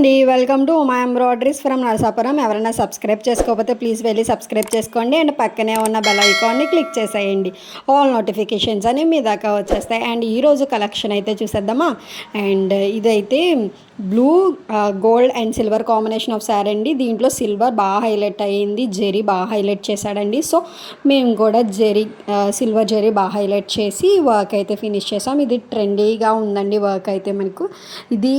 అండి, welcome to Uma embroideries from Narasapuram. ఎవరైనా subscribe చేసుకోకపోతే ప్లీజ్ వెళ్ళి సబ్స్క్రైబ్ చేసుకోండి అండ్ పక్కనే ఉన్న బెల్ ఐకాన్ని క్లిక్ చేసేయండి. ఆల్ నోటిఫికేషన్స్ అని మీ దాకా వచ్చేస్తాయి. అండ్ ఈరోజు కలెక్షన్ అయితే చూసేద్దామా. అండ్ ఇదైతే blue gold and silver combination of sari అండి. దీంట్లో సిల్వర్ బాగా హైలైట్ అయ్యింది, జెరీ బాగా హైలైట్ చేశాడండి. సో మేము కూడా సిల్వర్ జెరీ బాగా హైలైట్ చేసి వర్క్ అయితే ఫినిష్ చేసాం. ఇది ట్రెండీగా ఉందండి వర్క్ అయితే మనకు. ఇది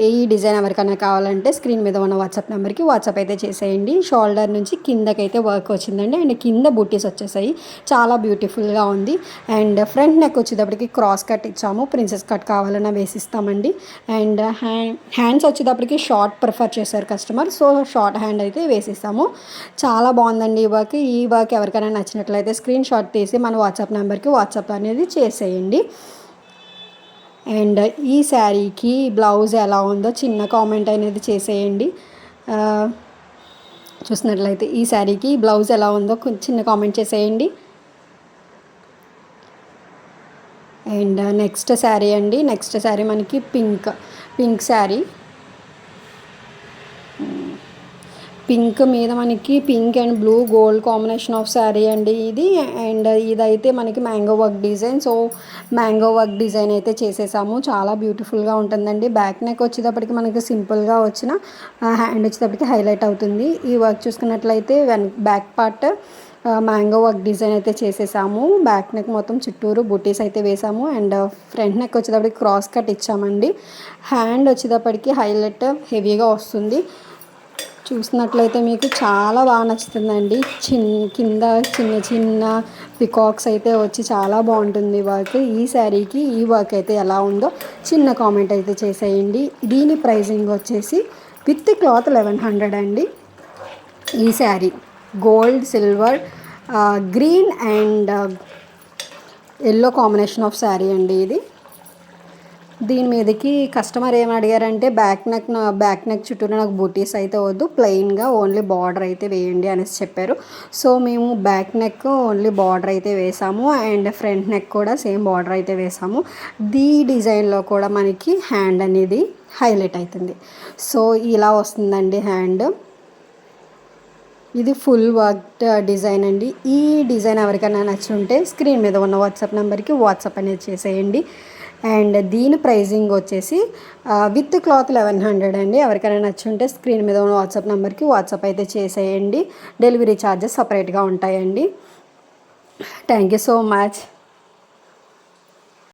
ఈ డిజైన్ ఎవరికైనా కావాలంటే స్క్రీన్ మీద ఉన్న వాట్సాప్ నెంబర్కి వాట్సాప్ అయితే చేసేయండి. షోల్డర్ నుంచి కిందకైతే వర్క్ వచ్చిందండి అండ్ కింద బూటీస్ వచ్చేసాయి. చాలా బ్యూటిఫుల్గా ఉంది. అండ్ ఫ్రంట్ నెక్ వచ్చేటప్పటికి క్రాస్ కట్ ఇచ్చాము, ప్రిన్సెస్ కట్ కావాలన్నా వేసిస్తామండి. అండ్ హ్యాండ్స్ వచ్చేటప్పటికి షార్ట్ ప్రిఫర్ చేశారు కస్టమర్, సో షార్ట్ హ్యాండ్ అయితే వేసిస్తాము. చాలా బాగుందండి ఈ వర్క్ ఎవరికైనా నచ్చినట్లయితే స్క్రీన్ షాట్ తీసి మన వాట్సాప్ నెంబర్కి వాట్సాప్ అనేది చేసేయండి. అండ్ ఈ శారీకి బ్లౌజ్ ఎలా ఉందో చిన్న కామెంట్ అనేది చేసేయండి. చూసినట్లయితే ఈ శారీకి బ్లౌజ్ ఎలా ఉందో చిన్న కామెంట్ చేసేయండి. అండ్ నెక్స్ట్ శారీ అండి, నెక్స్ట్ శారీ మనకి పింక్ శారీ. పింక్ మీద మనకి pink and blue gold combination of sari అండి ఇది. అండ్ ఇదైతే మనకి mango work design. So mango work design అయితే చేసేసాము. చాలా బ్యూటిఫుల్గా ఉంటుందండి. బ్యాక్ నెక్ వచ్చేటప్పటికి మనకి సింపుల్గా వచ్చిన హ్యాండ్ వచ్చేటప్పటికి హైలైట్ అవుతుంది. ఈ వర్క్ చూసుకున్నట్లయితే back part mango work design అయితే చేసేసాము. బ్యాక్ నెక్ మొత్తం చుట్టూరు బుటీస్ అయితే వేసాము. అండ్ ఫ్రంట్ నెక్ వచ్చేటప్పటికి క్రాస్ కట్ ఇచ్చామండి. హ్యాండ్ వచ్చేటప్పటికి హైలైట్ హెవీగా వస్తుంది. చూసినట్లయితే మీకు చాలా బాగా నచ్చుతుందండి. కింద చిన్న చిన్న పికాక్స్ అయితే వచ్చి చాలా బాగుంటుంది వర్క్. ఈ శారీకి ఈ వర్క్ అయితే ఎలా ఉందో చిన్న కామెంట్ అయితే చేసేయండి. దీని ప్రైజింగ్ వచ్చేసి విత్ క్లాత్ 1100 అండి. ఈ sari gold, silver, green and yellow combination of sari అండి ఇది. దీని మీదకి కస్టమర్ ఏమని అడిగారంటే బ్యాక్ నెక్ చుట్టూ నాకు బూటీస్ అయితే వద్దు, ప్లెయిన్గా ఓన్లీ బార్డర్ అయితే వేయండి అనేసి చెప్పారు. సో మేము బ్యాక్ నెక్ ఓన్లీ బార్డర్ అయితే వేసాము అండ్ ఫ్రంట్ నెక్ కూడా సేమ్ బార్డర్ అయితే వేసాము. డిజైన్లో కూడా మనకి హ్యాండ్ అనేది హైలైట్ అవుతుంది. సో ఇలా వస్తుందండి హ్యాండ్. ఇది ఫుల్ వర్క్ డిజైన్ అండి. ఈ డిజైన్ ఎవరికైనా నచ్చి ఉంటే స్క్రీన్ మీద ఉన్న వాట్సాప్ నెంబర్కి వాట్సాప్ అనేది చేసేయండి. అండ్ దీని ప్రైజింగ్ వచ్చేసి విత్ క్లాత్ 1100 అండి. ఎవరికైనా నచ్చి ఉంటే స్క్రీన్ మీద ఉన్న వాట్సాప్ నెంబర్కి వాట్సాప్ అయితే చేసేయండి. డెలివరీ ఛార్జెస్ సపరేట్గా ఉంటాయండి. Thank you so much.